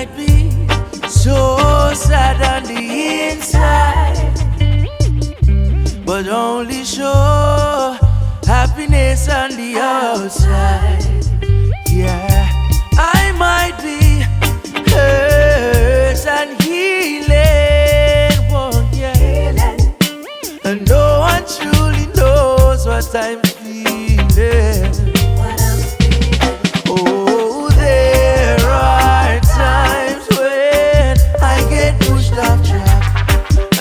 might be so sad on the inside, but only show happiness on the outside. Yeah, I might be hurt and healing, oh yeah, and no one truly knows what I'm feeling. Oh, there are times when I get pushed off track,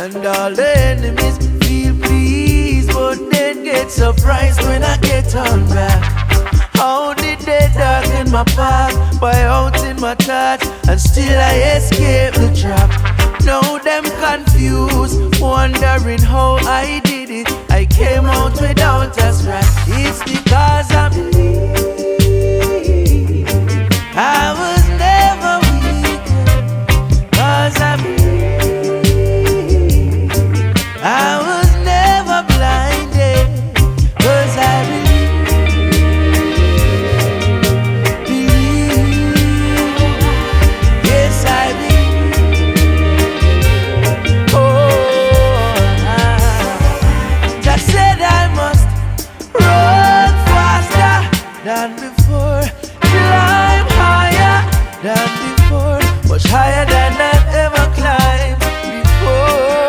and all the enemies feel pleased, but then get surprised when I get on back. How did they darken my path by out in my thoughts, and still I escape the trap? Now them confused, wondering how I did it. I came out without a scratch. It's because I believe I was never weak, 'cause I believe I was never blinded, 'cause I believe, yes I believe. Oh, just said I must run faster than before, climb higher than before, much higher than I've ever climbed before.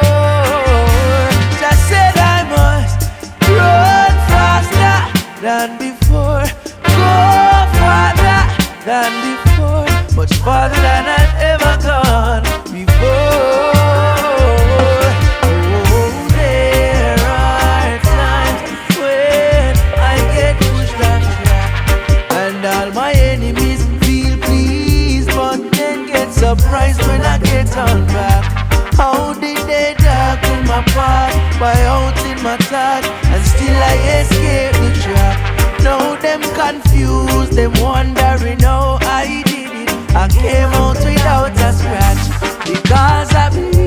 Just said I must run faster than before, go farther than before, much farther than I've ever gone before. Oh, there are times when I get pushed off track, and all my enemies feel pleased, but then get surprised when I get on back. How did they darken my path by out in my thought, and still I escape the trap? Now them confused, them wondering how I did it. I came out without a scratch, because I believe